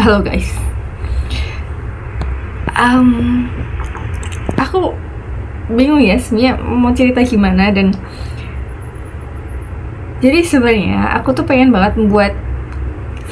Halo guys. Aku bingung ya sebenarnya mau cerita gimana. Dan jadi sebenarnya aku tuh pengen banget membuat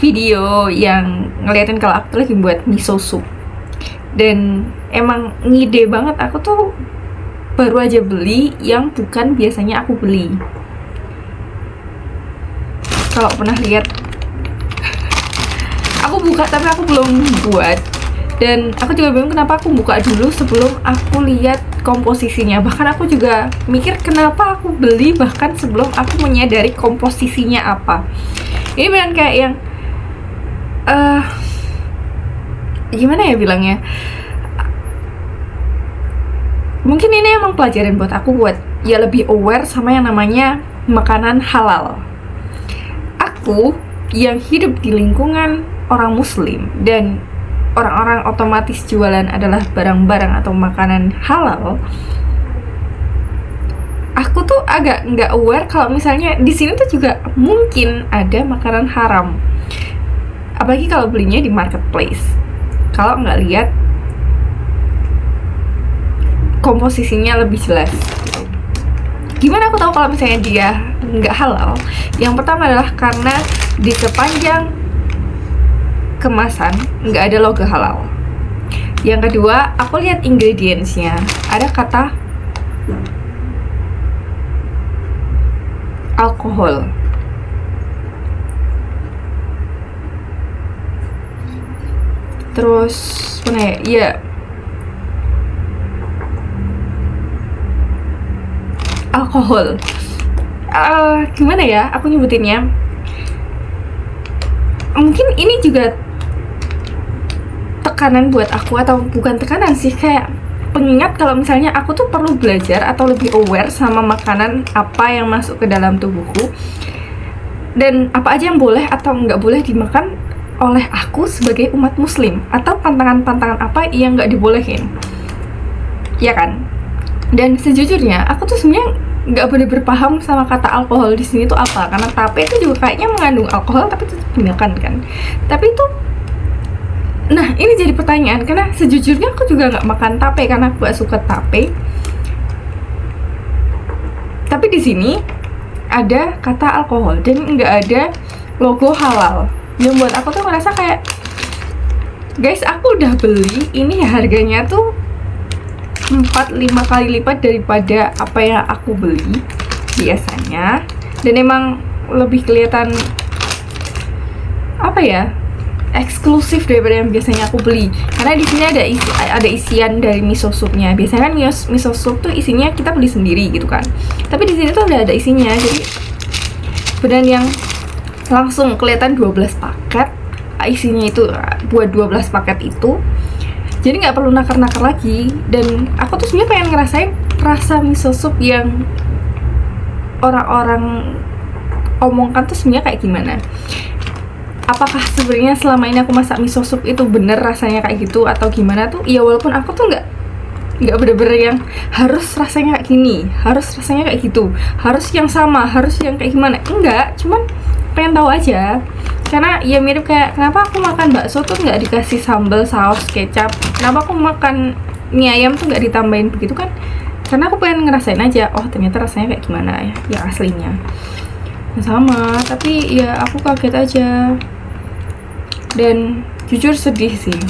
video yang ngeliatin kalau aku tuh lagi buat miso soup. Dan emang ngide banget, aku tuh baru aja beli yang bukan biasanya aku beli. Kalau pernah lihat, aku buka tapi aku belum buat. Dan aku juga bingung kenapa aku buka dulu sebelum aku lihat komposisinya. Bahkan aku juga mikir kenapa aku beli bahkan sebelum aku menyadari komposisinya apa. Ini beneran kayak yang gimana ya bilangnya, mungkin ini emang pelajaran buat aku buat ya lebih aware sama yang namanya makanan halal. Aku yang hidup di lingkungan orang muslim dan orang-orang otomatis jualan adalah barang-barang atau makanan halal, aku tuh agak nggak aware kalau misalnya di sini tuh juga mungkin ada makanan haram, apalagi kalau belinya di marketplace. Kalau nggak lihat komposisinya lebih jelas. Gimana aku tahu kalau misalnya dia nggak halal? Yang pertama adalah karena di sepanjang kemasan nggak ada logo halal. Yang kedua, aku lihat ingredientsnya, ada kata alkohol. Terus mana ya? Iya, alkohol. Gimana ya aku nyebutinnya? Mungkin ini juga tekanan buat aku, atau bukan tekanan sih, kayak pengingat kalau misalnya aku tuh perlu belajar atau lebih aware sama makanan apa yang masuk ke dalam tubuhku dan apa aja yang boleh atau nggak boleh dimakan oleh aku sebagai umat muslim, atau pantangan-pantangan apa yang nggak dibolehin, ya kan? Dan sejujurnya aku tuh sebenarnya nggak bener-bener paham sama kata alkohol di sini tuh apa, karena tape itu juga kayaknya mengandung alkohol tapi itu dimakan kan. Tapi itu, nah ini jadi pertanyaan, karena sejujurnya aku juga nggak makan tape karena aku gak suka tape. Tapi di sini ada kata alkohol dan nggak ada logo halal, yang buat aku tuh ngerasa kayak, guys, aku udah beli ini harganya tuh 4-5 kali lipat daripada apa yang aku beli biasanya, dan emang lebih kelihatan apa ya, eksklusif daripada yang biasanya aku beli. Karena di sini ada isian dari miso soupnya. Biasanya kan miso soup tuh isinya kita beli sendiri gitu kan, tapi di sini tuh ada isinya. Jadi beneran yang langsung kelihatan 12 paket isinya itu, buat 12 paket itu. Jadi nggak perlu nakar-nakar lagi. Dan aku tuh sebenarnya pengen ngerasain rasa miso soup yang orang-orang omongkan tuh sebenarnya kayak gimana. Apakah sebenarnya selama ini aku masak miso soup itu bener rasanya kayak gitu atau gimana tuh? Ya walaupun aku tuh nggak bener-bener yang harus rasanya kayak gini, harus rasanya kayak gitu, harus yang sama, harus yang kayak gimana. Enggak, cuman pengen tahu aja. Karena ya mirip kayak kenapa aku makan bakso tuh nggak dikasih sambal, saus, kecap. Kenapa aku makan mie ayam tuh nggak ditambahin begitu kan? Karena aku pengen ngerasain aja, oh ternyata rasanya kayak gimana ya, yang aslinya. Sama, tapi ya aku kaget aja. Dan jujur sedih sih.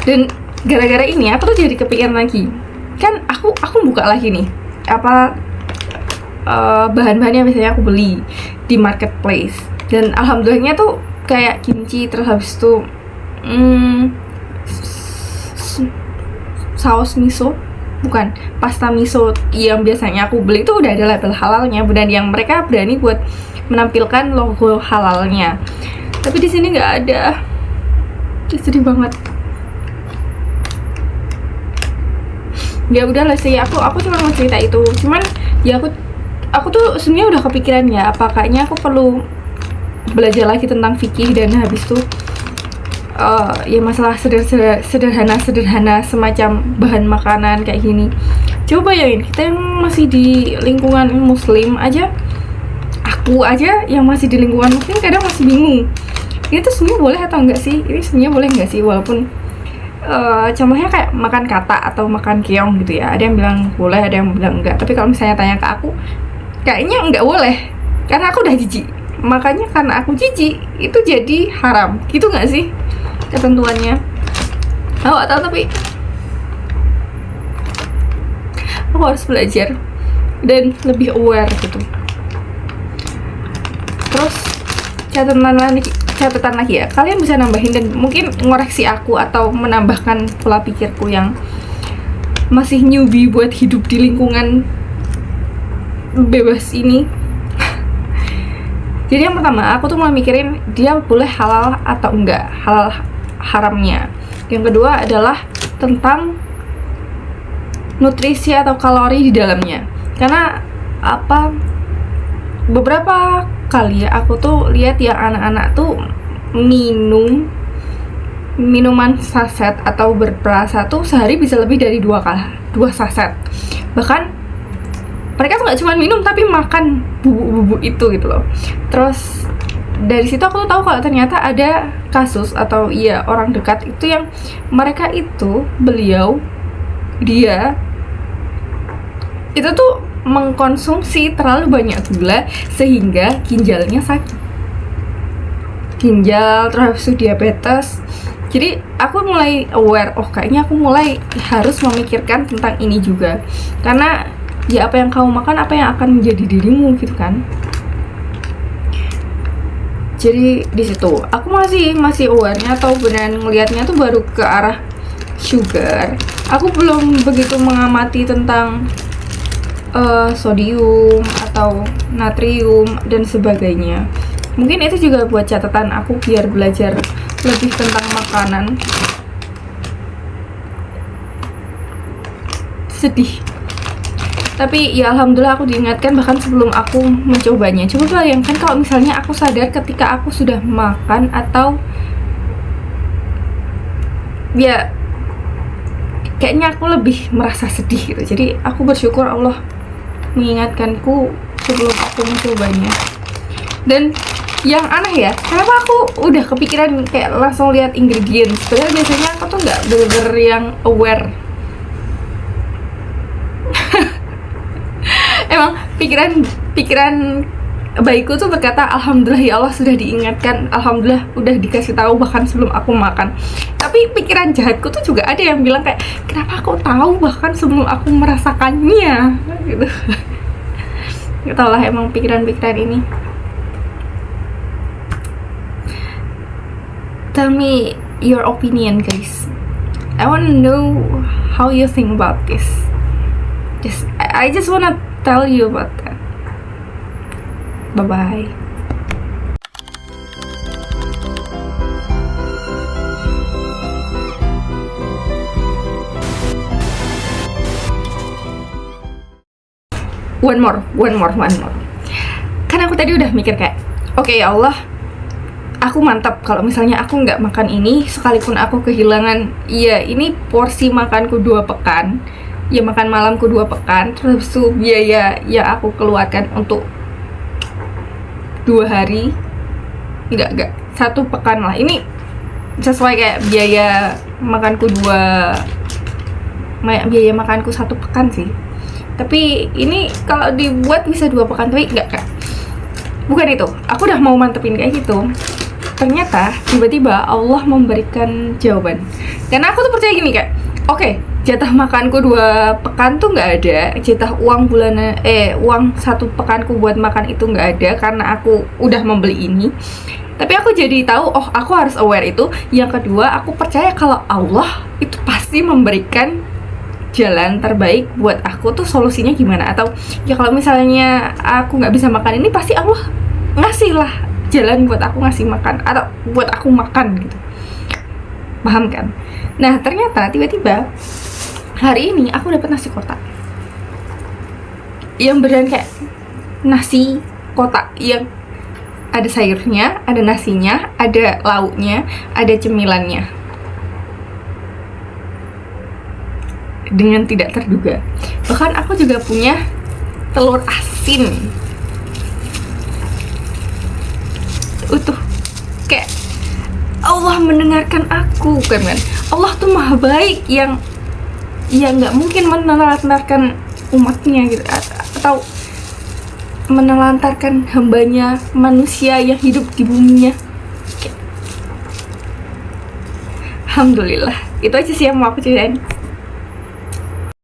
Dan gara-gara ini aku tuh jadi kepikiran lagi. Kan aku buka lagi nih apa bahan-bahan yang biasanya aku beli di marketplace, dan alhamdulillahnya tuh kayak kimchi, terus habis itu saus miso, bukan, pasta miso yang biasanya aku beli itu udah ada label halalnya, dan yang mereka berani buat menampilkan logo halalnya. Tapi di sini nggak ada. Sedih banget. Ya udah lah sih, aku cuma mau cerita itu. Cuman ya aku tuh sebenarnya udah kepikiran ya, apa kayaknya aku perlu belajar lagi tentang fikih, dan habis itu ya masalah sederhana semacam bahan makanan kayak gini. Coba ya, kita yang masih di lingkungan muslim aja, aku aku aja yang masih di lingkungan muslim kadang masih bingung, ini tuh sebenarnya boleh atau enggak sih, ini sebenarnya boleh enggak sih, walaupun contohnya kayak makan kata atau makan keong gitu ya, ada yang bilang boleh, ada yang bilang enggak. Tapi kalau misalnya tanya ke aku, kayaknya enggak boleh karena aku udah jijik, makanya karena aku jijik itu jadi haram gitu nggak sih ketentuannya. Aku nggak tahu, tapi aku harus belajar dan lebih aware gitu. Terus catatan lagi ya, kalian bisa nambahin dan mungkin ngoreksi aku atau menambahkan pola pikirku yang masih newbie buat hidup di lingkungan bebas ini. Jadi yang pertama, aku tuh mulai mikirin dia boleh halal atau enggak, halal haramnya. Yang kedua adalah tentang nutrisi atau kalori di dalamnya. Karena beberapa kali aku tuh lihat yang anak-anak tuh minum minuman saset atau berperasa tuh sehari bisa lebih dari 2 saset. Bahkan mereka tuh nggak cuma minum tapi makan bubuk-bubuk itu gitu loh. Terus dari situ aku tuh tahu kalau ternyata ada kasus atau orang dekat itu yang mereka itu dia itu tuh mengkonsumsi terlalu banyak gula sehingga ginjalnya sakit, ginjal terus diabetes. Jadi aku mulai aware, kayaknya aku mulai harus memikirkan tentang ini juga, karena ya apa yang kamu makan, apa yang akan menjadi dirimu gitu kan. Jadi di situ aku masih aware-nya atau beneran ngelihatnya tuh baru ke arah sugar. Aku belum begitu mengamati tentang sodium atau natrium dan sebagainya. Mungkin itu juga buat catatan aku biar belajar lebih tentang makanan. Sedih, tapi ya alhamdulillah aku diingatkan bahkan sebelum aku mencobanya. Coba bayangkan kalau misalnya aku sadar ketika aku sudah makan, atau ya kayaknya aku lebih merasa sedih gitu. Jadi aku bersyukur Allah mengingatkanku sebelum aku mencobanya. Dan yang aneh ya, kenapa aku udah kepikiran kayak langsung lihat ingredients. Padahal biasanya aku tuh nggak bener-bener yang aware. Emang pikiran baikku tuh berkata alhamdulillah ya Allah sudah diingatkan, alhamdulillah udah dikasih tahu bahkan sebelum aku makan. Tapi pikiran jahatku tuh juga ada yang bilang kayak kenapa aku tahu bahkan sebelum aku merasakannya gitu. Gak tau lah, emang pikiran-pikiran ini. Tell me your opinion guys, I wanna know how you think about this. I just wanna tell you about that. Bye bye. One more. Kan aku tadi udah mikir kayak, oke ya Allah, aku mantap kalau misalnya aku nggak makan ini, sekalipun aku kehilangan, ini porsi makanku 2 pekan, ya makan malamku 2 pekan, terus tuh biaya yang aku keluarkan untuk 2 hari, enggak 1 pekan lah. Ini sesuai kayak biaya makanku 1 pekan sih. Tapi ini kalau dibuat bisa 2 pekan, tapi enggak kak. Bukan itu, aku udah mau mantepin kayak gitu. Ternyata tiba-tiba Allah memberikan jawaban. Karena aku tuh percaya gini kak, oke, jatah makanku 2 pekan tuh nggak ada, jatah uang bulanan uang 1 pekanku buat makan itu nggak ada karena aku udah membeli ini. Tapi aku jadi tahu, aku harus aware itu. Yang kedua, aku percaya kalau Allah itu pasti memberikan jalan terbaik buat aku tuh solusinya gimana. Atau ya kalau misalnya aku nggak bisa makan ini, pasti Allah ngasih lah jalan buat aku ngasih makan atau buat aku makan gitu. Paham kan? Nah ternyata tiba-tiba hari ini aku dapat nasi kotak yang beneran kayak nasi kotak yang ada sayurnya, ada nasinya, ada lauknya, ada cemilannya, dengan tidak terduga. Bahkan aku juga punya telur asin. utuh. Kayak Allah mendengarkan aku, kan? Allah tuh maha baik yang nggak mungkin menelantarkan umatnya gitu, atau menelantarkan hambanya, manusia yang hidup di buminya. Alhamdulillah, itu aja sih yang mau aku ceritain.